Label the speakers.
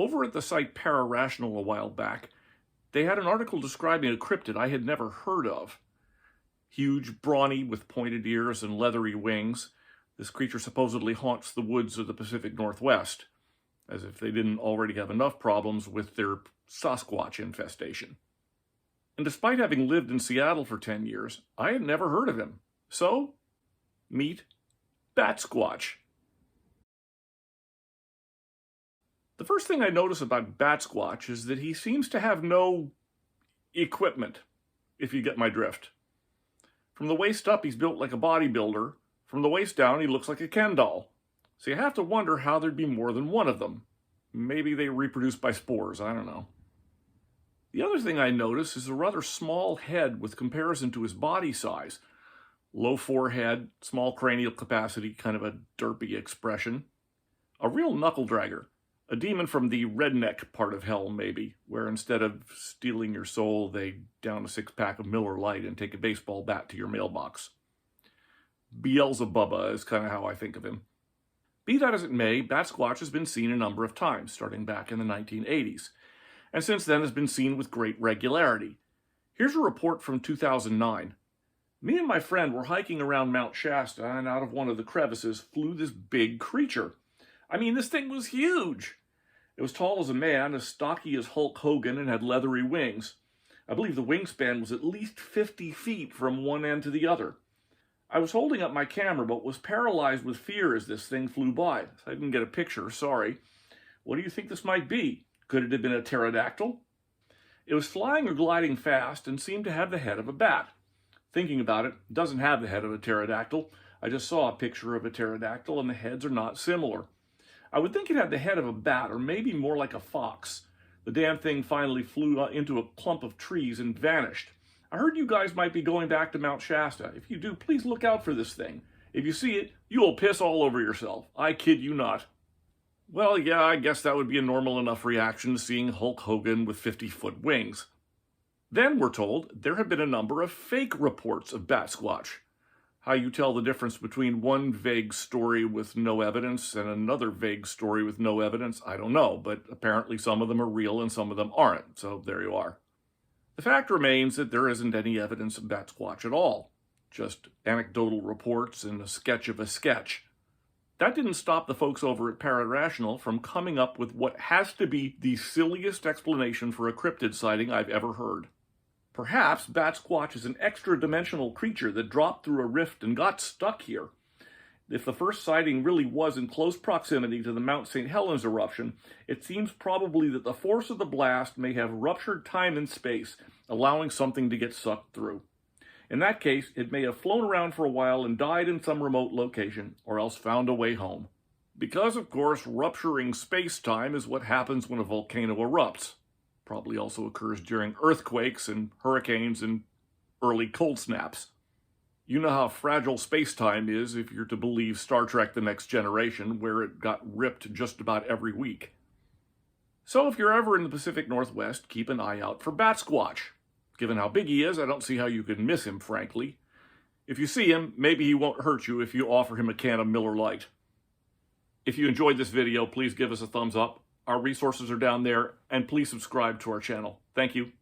Speaker 1: Over at the site Pararational a while back, they had an article describing a cryptid I had never heard of. Huge, brawny, with pointed ears and leathery wings, this creature supposedly haunts the woods of the Pacific Northwest, as if they didn't already have enough problems with their Sasquatch infestation. And despite having lived in Seattle for 10 years, I had never heard of him. So, meet Batsquatch. The first thing I notice about Batsquatch is that he seems to have no equipment, if you get my drift. From the waist up, he's built like a bodybuilder. From the waist down, he looks like a Ken doll. So you have to wonder how there'd be more than one of them. Maybe they reproduce by spores, I don't know. The other thing I notice is a rather small head with comparison to his body size. Low forehead, small cranial capacity, kind of a derpy expression. A real knuckle dragger. A demon from the redneck part of hell, maybe, where instead of stealing your soul, they down a six-pack of Miller Lite and take a baseball bat to your mailbox. Beelzebubba is kind of how I think of him. Be that as it may, Batsquatch has been seen a number of times, starting back in the 1980s, and since then has been seen with great regularity. Here's a report from 2009. Me and my friend were hiking around Mount Shasta, and out of one of the crevices flew this big creature. I mean, this thing was huge. It was tall as a man, as stocky as Hulk Hogan, and had leathery wings. I believe the wingspan was at least 50 feet from one end to the other. I was holding up my camera, but was paralyzed with fear as this thing flew by. I didn't get a picture, sorry. What do you think this might be? Could it have been a pterodactyl? It was flying or gliding fast and seemed to have the head of a bat. Thinking about it, it doesn't have the head of a pterodactyl. I just saw a picture of a pterodactyl, and the heads are not similar. I would think it had the head of a bat, or maybe more like a fox. The damn thing finally flew into a clump of trees and vanished. I heard you guys might be going back to Mount Shasta. If you do, please look out for this thing. If you see it, you will piss all over yourself. I kid you not. Well, yeah, I guess that would be a normal enough reaction to seeing Hulk Hogan with 50-foot wings. Then, we're told, there have been a number of fake reports of Batsquatch. How you tell the difference between one vague story with no evidence and another vague story with no evidence, I don't know, but apparently some of them are real and some of them aren't, so there you are. The fact remains that there isn't any evidence of Batsquatch at all, just anecdotal reports and a sketch of a sketch. That didn't stop the folks over at Pararational from coming up with what has to be the silliest explanation for a cryptid sighting I've ever heard. Perhaps Batsquatch is an extra-dimensional creature that dropped through a rift and got stuck here. If the first sighting really was in close proximity to the Mount St. Helens eruption, it seems probably that the force of the blast may have ruptured time and space, allowing something to get sucked through. In that case, it may have flown around for a while and died in some remote location, or else found a way home. Because, of course, rupturing space-time is what happens when a volcano erupts. Probably also occurs during earthquakes and hurricanes and early cold snaps. You know how fragile space-time is if you're to believe Star Trek: The Next Generation, where it got ripped just about every week. So if you're ever in the Pacific Northwest, keep an eye out for Batsquatch. Given how big he is, I don't see how you could miss him, frankly. If you see him, maybe he won't hurt you if you offer him a can of Miller Lite. If you enjoyed this video, please give us a thumbs up. Our resources are down there, and please subscribe to our channel. Thank you.